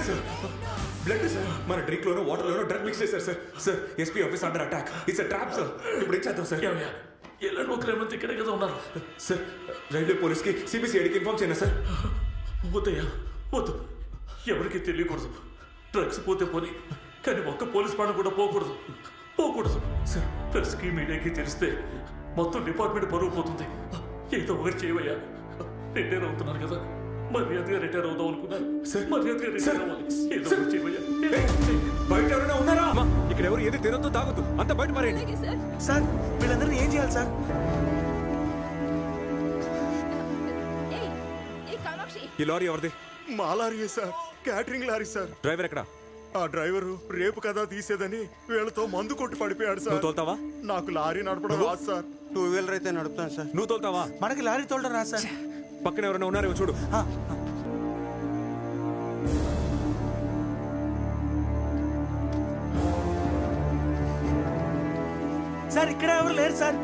Sir blood sir మన drink లోనో water లోనో డ్రగ్ మిక్స్ చేశారు sir sir SP office under attack it's a trap sir ఇప్పుడు ఏం చేద్దాం సార్ ఎలా నోకరేమంతా ఇక్కడే కదా ఉన్నారు సార్ రైల్వే పోలీస్కి సిబిసిఐడికి ఇన్ఫార్మ్ చేయనా సార్ వద్దయ్యా వద్దు ఎవరికి తెలియకూడదు డ్రగ్స్ పోతే పోనీ కానీ ఒక్క పోలీస్ ప్రాణం కూడా పోకూడదు సార్ ప్రెస్కి మీడియాకి తెలిస్తే మొత్తం డిపార్ట్మెంట్ పరువు పోతుంది ఏదో ఒకటి చేయవయ్యా రిటైర్ అవుతున్నారు కదా మర్యాదగా రిటైర్ అవుదాం అనుకున్నారు మర్యాదగా రిటైర్ అవ్వాలి ఏదో ఒకటి చేయవయ్యా బయట ఎవరైనా ఉన్నారా ఇక్కడ ఎవరు ఏది తినొద్దు తాగొద్దు అంత బయట మారేయండి సార్ వీళ్ళందరినీ ఏం చేయాలి సార్ ఈ లారీ ఎవరిది మా లారీయే sir catering lorry sir driver ఎక్కడ ఆ డ్రైవరు రేపు కదా తీసేదని వీళ్ళతో మందు కొట్టి పడిపోయాడు సార్ తోలుతావా నాకు లారీ నడపడం రాదు సార్ 2 వీలర్ అయితే నడుపుతాను సార్ నువ్వు తోలుతావా మనకి లారీ తోలడం రా సార్ పక్కన ఎవరైనా ఉన్నారేమో చూడు సార్ ఇక్కడ ఎవరు లేరు సార్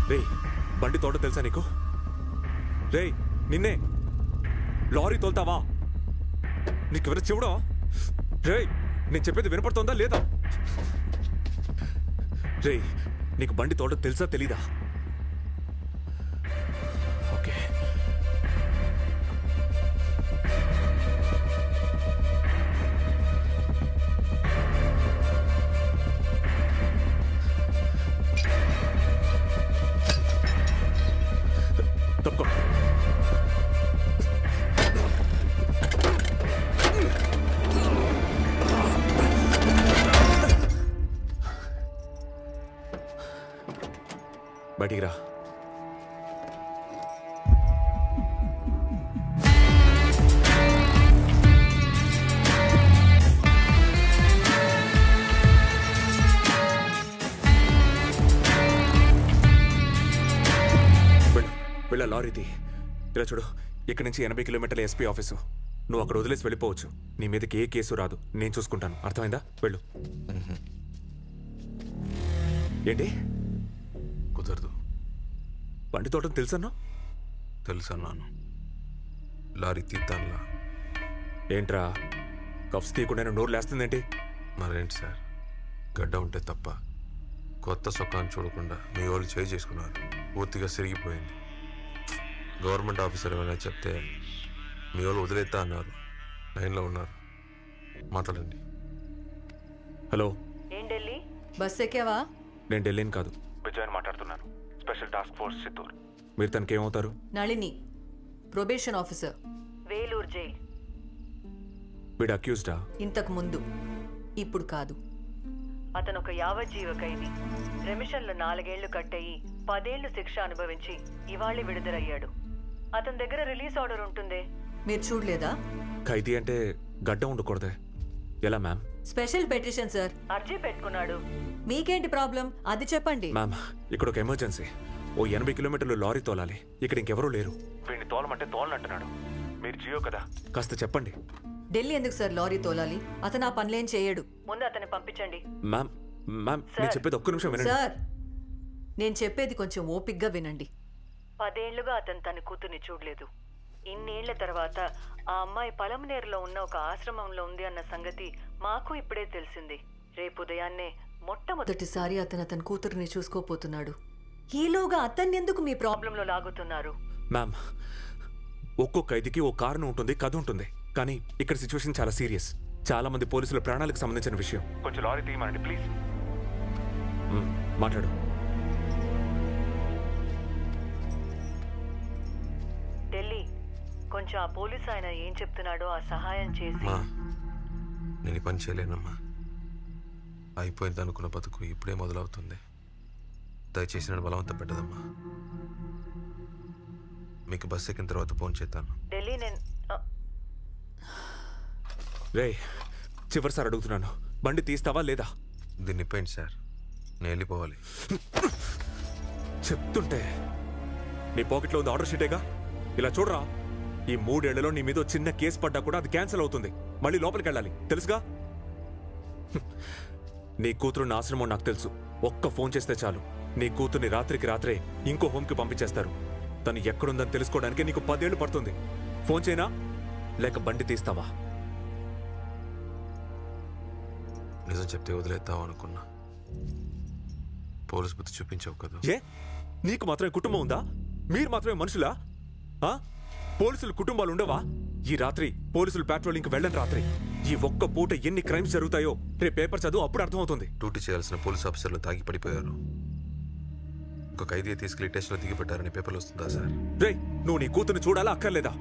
రే బండి తోట తెలుసా నీకు రే నిన్నే లారీ తోలుతావా నీకెవరు చెవుడా రే నేను చెప్పేది వినపడుతోందా లేదా రే నీకు బండి తోట తెలుసా తెలీదా ఓకే తప్పుకో బయటికి రా వెళ్ళ లారీది ఇలా చూడు ఇక్కడి నుంచి 80 కిలోమీటర్ల ఎస్పీ ఆఫీసు నువ్వు అక్కడ వదిలేసి వెళ్ళిపోవచ్చు నీ మీదకి ఏ కేసు రాదు నేను చూసుకుంటాను అర్థమైందా వెళ్ళు ఏంటి కుదరదు బండి తోటం తెలుసన్నా తెలుసన్నాను లారీ తీతాన్లా ఏంట్రా కఫ్స్ తీయకుండా నోరు లేస్తుందేంటి మరేంటి సార్ గడ్డ ఉంటే తప్ప కొత్త సొక్కాన్ని చూడకుండా మీ వాళ్ళు చేయి చేసుకున్నారు పూర్తిగా సిరిగిపోయింది గవర్నమెంట్ ఆఫీసర్ ఏమైనా చెప్తే మీ వాళ్ళు వదిలేద్దా అన్నారు లైన్లో ఉన్నారు మాట్లాడండి హలో ఢిల్లీ బస్ ఎక్కావా నేను ఢిల్లీని కాదు విజయన్ మాట్లాడుతున్నాను స్పెషల్ టాస్క్ ఫోర్స్ చిత్తూరు మీరు తనకి ఏమవుతారు Nalini probation officer Vellore jail వీడు అక్యూజ్డా ఇంతకు ముందు ఇప్పుడు కాదు అతను ఒక యావజ్జీవ ఖైదీ రెమిషన్లు 4 ఏళ్లు కట్టయి 10 ఏళ్లు శిక్ష అనుభవించి ఇవాళ విడుదలయ్యాడు అతని దగ్గర రిలీజ్ ఆర్డర్ ఉంటుందే మీరు చూడలేదా ఖైదీ అంటే గడ్డ ఉండకూడదే ఎలా మ్యామ్ స్పెషల్ పెటిషన్ సార్ అర్జీ పెట్టుకున్నాడు మీకేంటి ప్రాబ్లం అది చెప్పండి మ్యామ్ ఇక్కడ ఒక ఎమర్జెన్సీ ఓ 80 కిలోమీటర్లు లారీ తోలాలి ఇక్కడ ఇంకెవరూ లేరు వీడిని తోలమంటే తోలనంటున్నాడు మీరు జియో కదా కాస్త చెప్పండి ఢిల్లీ ఎందుకు సార్ లారీ తోలాలి అతను ఆ పనులేం చేయడు ముందు అతన్ని పంపించండి మ్యామ్ మ్యామ్ నేను చెప్పేది ఒక్క నిమిషం వినండి సార్ నేను చెప్పేది కొంచెం ఓపిగ్గా వినండి 10 ఏళ్లుగా అతను తన కూతుర్ని చూడలేదు ఇన్నేళ్ల తర్వాత ఆ అమ్మాయి పలమనేరులో ఉన్న ఒక ఆశ్రమంలో ఉంది అన్న సంగతి మాకు ఇప్పుడే తెలిసింది రేపు ఉదయాన్నే మొట్టమొదటిసారి అతని కూతుర్ని చూసుకోపోతున్నాడు ఈలోగా అతన్ని ఎందుకు మీ ప్రాబ్లంలో లాగుతున్నారు మ్యామ్ ఒక్కో ఖైదీకి ఓ కారణం ఉంటుంది కథ ఉంటుంది కానీ ఇక్కడ సిచ్యువేషన్ చాలా సీరియస్ చాలా మంది పోలీసుల ప్రాణాలకు సంబంధించిన విషయం కొంచెం లారీ తీయమనండి ప్లీజ్ మాట్లాడు ఢిల్లీ కొంచెం ఆ పోలీసు ఆయన ఏం చెప్తున్నాడో ఆ సహాయం చేసి నేను పని చేయలేనమ్మా అయిపోయింది అనుకున్న బతుకు ఇప్పుడే మొదలవుతుంది దయచేసి నన్ను బలవంతం పెట్టదమ్మా మీకు బస్ ఎక్కిన తర్వాత ఫోన్ చేస్తాను ఢిల్లీ నేను రే చివరిసారి అడుగుతున్నాను బండి తీస్తావా లేదా దీన్ని ఇప్పండి సార్ నేను వెళ్ళిపోవాలి చెప్తుంటే నీ పాకెట్లో ఉంది ఆర్డర్ షీటేగా ఇలా చూడరా ఈ 3 ఏళ్లలో నీ మీద చిన్న కేసు పడ్డా కూడా అది క్యాన్సిల్ అవుతుంది మళ్ళీ లోపలికి వెళ్ళాలి తెలుసుగా. నీ కూతురు నాశనమో నాకు తెలుసు. ఒక్క ఫోన్ చేస్తే చాలు నీ కూతుర్ని రాత్రికి రాత్రే ఇంకో హోమ్కి పంపించేస్తారు. తను ఎక్కడుందని తెలుసుకోవడానికి నీకు 10 ఏళ్ళు పడుతుంది. ఫోన్ చేయనా లేక బండి తీస్తావా? నిజం చెప్తే వదిలేద్దాం అనుకున్నా. పోలీస్ బుద్ధి చూపించావు కదా. ఏ నీకు మాత్రమే కుటుంబం ఉందా? మీరు మాత్రమే మనుషులా? పోలీసులు కుటుంబాలు ఉండవా? ఈ రాత్రి పోలీసులు పెట్రోలింగ్కి వెళ్ళని రాత్రి ఈ ఒక్క పూట ఎన్ని క్రైమ్స్ జరుగుతాయో రేపు పేపర్ చదువు అప్పుడు అర్థమవుతుంది. డ్యూటీ చేయాల్సిన పోలీస్ ఆఫీసర్లు తాగి పడిపోయారు. ఒక ఖైదీ తీసుకెళ్లి టెస్ట్లో దిగిపెట్టారని పేపర్లు వస్తుందా సార్? రే నువ్వు నీ కూతురు చూడాలా అక్కర్లేదా?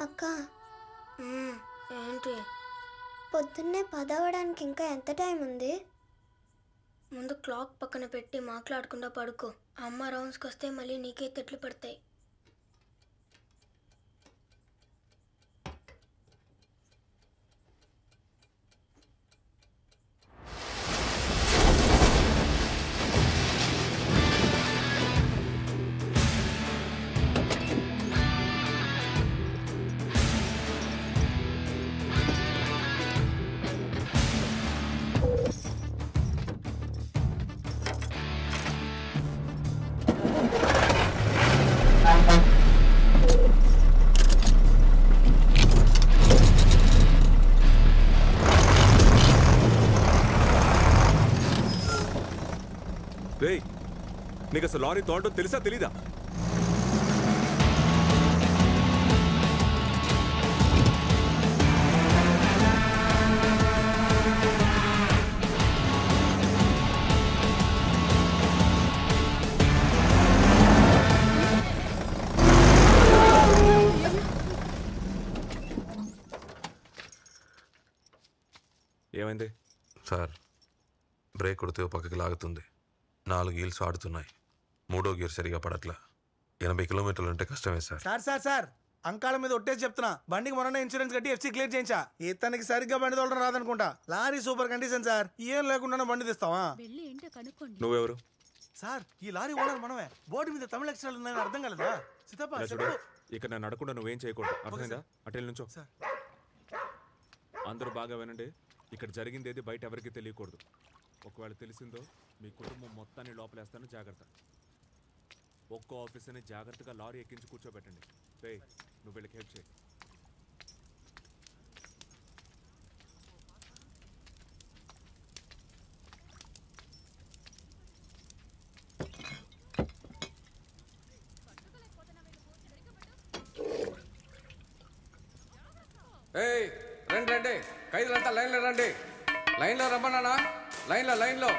అక్క ఏంటి పొద్దున్నే 10 అవ్వడానికి ఇంకా ఎంత టైం ఉంది? ముందు క్లాక్ పక్కన పెట్టి మాట్లాడకుండా పడుకో. అమ్మ రౌండ్స్కి వస్తే మళ్ళీ నీకే తిట్లు పడతాయి. నీకు అసలు లారీ తోడడం తెలుసా తెలీదా? ఏమైంది సార్? బ్రేక్ కొడితే పక్కకి లాగుతుంది. 4 గీల్స్ ఆడుతున్నాయి. 3వ గేర్ సరిగా పడట్లా. 80 కిలోమీటర్లు అంటే కష్టమే సార్. సార్ అంకాల మీద ఒట్టేసి చెప్తున్నా. బండికి మొన్న ఇన్సూరెన్స్ కట్టి FC క్లియర్ చేయించా. తనకి సరిగ్గా బండి తోలడం రాదనుకుంటా. Lorry super condition sir. ఏం లేకుండా బండి తీస్తావా? నువ్వెవరు? సార్ ఈ లారీ ఓనర్ మనమే. బోర్డు మీద తమిళ అక్షరాలు ఉన్నాయని అర్థం కలదా? ఇక్కడ నన్ను అడగకుండా నువ్వేం చేయకూడదు. అర్థమైందా? అటెల్ నుంచో. అందరూ బాగా వినండి. ఇక్కడ జరిగింది ఏది బయట ఎవరికి తెలియకూడదు. ఒకవేళ తెలిసిందో మీ కుటుంబం మొత్తాన్ని లోపలేస్తాను. జాగ్రత్త. ఒక్కో ఆఫీసర్ని జాగ్రత్తగా లారీ ఎక్కించి కూర్చోబెట్టండి. నువ్వు వీళ్ళకి హెల్ప్ చేయి. రండి ఖైదీలంతా లైన్లో రండి. లైన్లో రమ్మన్నానా? లైన్లో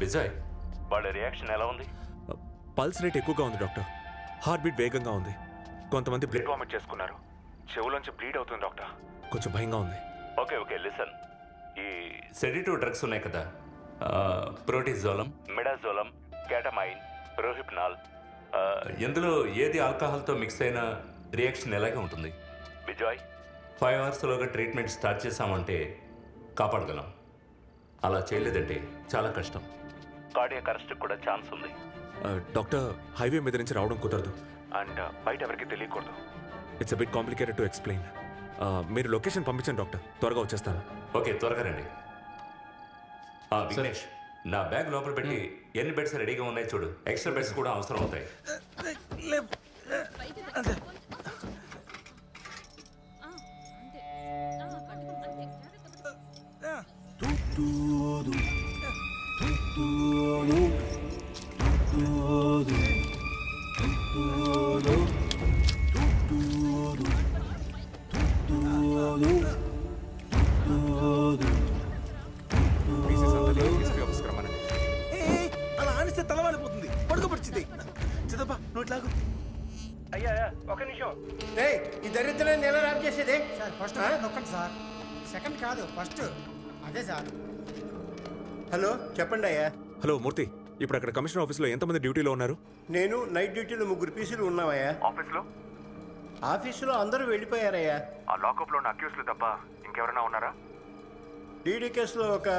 విజయ్, వాళ్ళ రియాక్షన్ ఎలా ఉంది? పల్స్ రేట్ ఎక్కువగా ఉంది డాక్టర్. హార్ట్ బీట్ వేగంగా ఉంది. కొంతమంది బ్లడ్ వామిట్ చేసుకున్నారు. చెవులోంచి బ్లీడ్ అవుతుంది డాక్టర్. కొంచెం భయంగా ఉంది. Okay listen. ఈ సెడేటివ్ డ్రగ్స్ ఉన్నాయి కదా, ప్రోటిజోలం, మిడాజోలం, కేటమైన్, ప్రోహిప్నాల్, ఇందులో ఏది ఆల్కహాల్తో మిక్స్ అయిన రియాక్షన్ ఎలాగే ఉంటుంది. విజయ్, 5 అవర్స్లోగా ట్రీట్మెంట్ స్టార్ట్ చేసామంటే కాపాడగలం. అలా చేయలేదంటే చాలా కష్టం. కార్డియాక్ అరెస్ట్ కూడా ఛాన్స్ ఉంది. డాక్టర్, హైవే మీద నుంచి రావడం కుదరదు అండ్ బయట ఎవరికి తెలియకూడదు. It's a bit complicated to explain. మీరు లొకేషన్ పంపించండి డాక్టర్. త్వరగా వచ్చేస్తాను. ఓకే, త్వరగా రండి. విఘ్నేష్, నా బ్యాగ్ లోపల పెట్టి ఎన్ని బెడ్స్ రెడీగా ఉన్నాయి చూడు. ఎక్స్ట్రా బెడ్స్ కూడా అవసరం అవుతాయి. నువ్వు ఇట్లాగు. అయ్యా ఒక నిమిషం. ఈ దరిద్రాన్ని ఎలా ర్యాప్ చేసేది? సార్ ఫస్ట్ నొక్కండి సార్, సెకండ్ కాదు ఫస్ట్. అదే సార్. హలో చెప్పండి అయ్యా. హలో మూర్తి, ఇప్పుడు అక్కడ కమిషనర్ ఆఫీస్లో ఎంతమంది డ్యూటీలో ఉన్నారు? నేను నైట్ డ్యూటీలో 3 పీసులు ఉన్నామయ్యా. ఆఫీసులో అందరూ వెళ్ళిపోయారయ్యా. ఆ లాకప్లో ఉన్న అక్యూస్లు తప్ప ఇంకెవరైనా ఉన్నారా? డీడీ కేసులో ఒక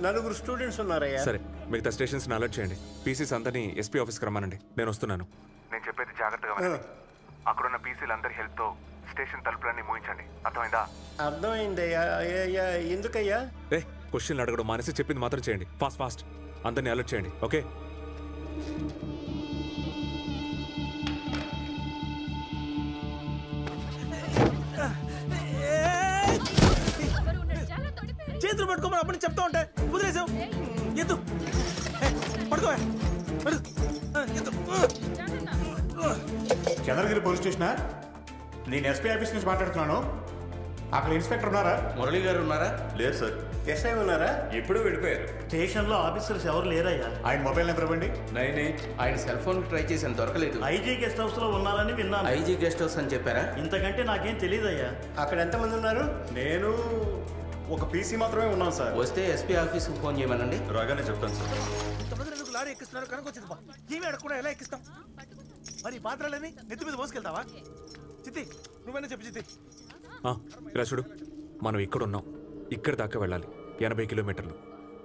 4 స్టూడెంట్స్ ఉన్నారయ్యా. సరే, మిగతా స్టేషన్స్ అలర్ట్ చేయండి. పీసీస్ అందరినీ ఎస్పీ ఆఫీస్కి రమ్మనండి. నేను వస్తున్నాను. నేను చెప్పేది జాగ్రత్తగా వినండి. అక్కడున్న పీసీలు అందరి హెల్ప్తో స్టేషన్ తలుపులన్నీ మూయించండి. అర్థమైందా? అర్థమైందయ్యా. అయ్యా ఎందుకయ్యా? క్వశ్చన్లు అడగడం మానేసి చెప్పింది మాత్రం చేయండి. ఫాస్ట్ అందరినీ అలర్ట్ చేయండి. ఓకే? చేతులు పట్టుకోమని అప్పటి చెప్తా ఉంటే కుదిరేసావు. ఎత్తు పడుకోవా. చంద్రగిరి పోలీస్ స్టేషనా? నేను ఎస్పీ ఆఫీస్ నుంచి మాట్లాడుతున్నాను. అక్కడ ఇన్స్పెక్టర్ ఉన్నారా? మురళి గారు ఉన్నారా? లేదు సార్. ఎస్ఐ ఉన్నారా? ఎప్పుడు వెళ్ళిపోయారు. స్టేషన్లో ఆఫీసర్స్ ఎవరు లేరయ్యా. ఆయన మొబైల్ నెంబర్ ఇవ్వండి. 98. ఆయన సెల్ ఫోన్ ట్రై చేశాను, దొరకలేదు. ఐజీ గెస్ట్ హౌస్ లో ఉన్నారని విన్నాను. ఐజీ గెస్ట్ హౌస్ అని చెప్పారా? ఇంతకంటే నాకేం తెలియదయ్యా. అక్కడ ఎంతమంది ఉన్నారు? నేను ఒక పీసీ మాత్రమే ఉన్నాను సార్. వస్తే ఎస్పీ ఆఫీస్కి ఫోన్ చేయమనండి. రాగానే చెప్తాను సార్. ఇంతమంది ఎందుకు లారీ ఎక్కిస్తున్నారు కనుకొచ్చింది బా. ఏమి అడగకుండా ఎలా ఎక్కిస్తాం? మరి పాత్రలని నెత్తి మీద మోసుకెళ్తావా? చిత్తి నువ్వైనా చెప్పు చిత్తి. ఇలా చూడు, మనం ఇక్కడ ఉన్నాం. ఇక్కడి దాకా వెళ్ళాలి 80 కిలోమీటర్లు.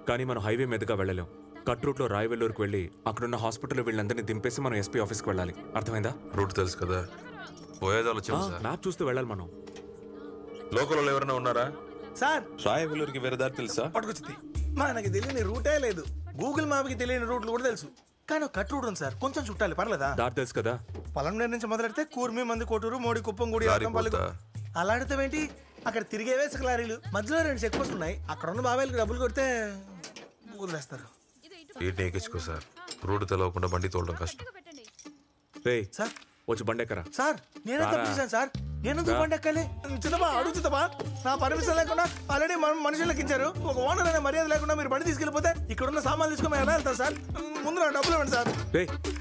కానీ మనం హైవే మీదుగా వెళ్ళలేం. కట్ రూట్లో రాయవెల్లూరుకు వెళ్ళి అక్కడున్న హాస్పిటల్లో వీళ్ళందరినీ దింపేసి మనం ఎస్పీ ఆఫీస్కి వెళ్ళాలి. అర్థమైందా? రూట్ తెలుసు కదా, పోయేదాలో మ్యాప్ చూస్తూ వెళ్ళాలి మనం. లోకల్లో ఎవరైనా ఉన్నారా సార్? రాయవెల్లూరుకి వేరే దారి తెలుసా? పట్టుకొచ్చింది. మనకి తెలియని రూటే లేదు. గూగుల్ మ్యాప్కి తెలియని రూట్లు కూడా తెలుసు. కానీ కట్ రూట్ ఉంది సార్, కొంచెం చుట్టాలి. పర్లేదా? దారి తెలుసు కదా. పొలంనేరు నుంచి మొదలెడితే కూర్మి, మంది, కోటూరు, మోడి, కుప్పం, గుడి, అలా అడితేంటి? అక్కడ తిరిగే వేసుక లారీలు, మధ్యలో 2 చెక్ పోస్ట్ ఉన్నాయి. అక్కడ ఉన్న బాబాయిలకు డబ్బులు కొడితే వదిలేస్తారు. వీటిని ఎక్కించుకో సార్. రూట్ తెలవకుండా బండి తోలడం కష్టం. సార్ వచ్చి బండి ఎక్కరా. సార్ నేనే తప్పు చేశాను సార్. నేనెందుకు బండి ఎక్కాలి? చిత్తబా అడుగు చిత్తబా. నా పర్మిషన్ లేకుండా ఆల్రెడీ మనుషులు ఎక్కించారు. ఒక ఓనర్ అనే మర్యాద లేకుండా మీరు బండి తీసుకెళ్ళిపోతే ఇక్కడున్న సామాన్లు తీసుకొని ఎలా వెళ్తారు సార్? ముందు నా డబ్బులు ఇవ్వండి సార్.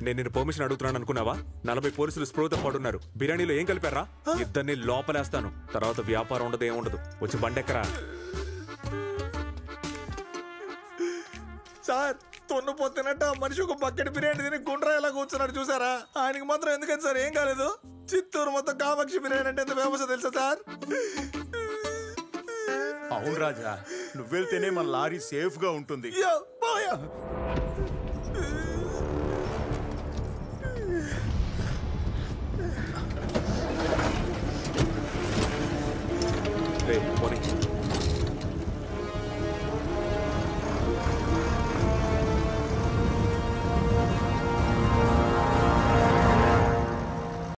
నేను నిన్ను పర్మిషన్ అడుగుతున్నాను అనుకున్నావా? 40 పోలీసులు స్ప్రోతో పడున్నారు. బిర్యానీలో ఏం కలిపారా? ఇద్దరిని లోపలేస్తాను. తర్వాత వ్యాపారం ఉండదు, ఏముండదు. వచ్చి బండి ఎక్కరా. సార్ తొన్నుపోతున్నట్టు ఆ మనిషి ఒక బకెట్ బిర్యానీ తిని గుండ్రా ఎలా కూర్చున్నాడు చూసారా? ఆయనకి మాత్రం ఎందుకని సార్ ఏం కాలేదు? చిత్తూరు మొత్తం కామాక్షి బిర్యానీ అంటే ఎంత ఫేమస్ తెలుసా సార్? అవును రాజా, నువ్వు వెళ్తేనే మన లారీ సేఫ్ గా ఉంటుంది. పోనీ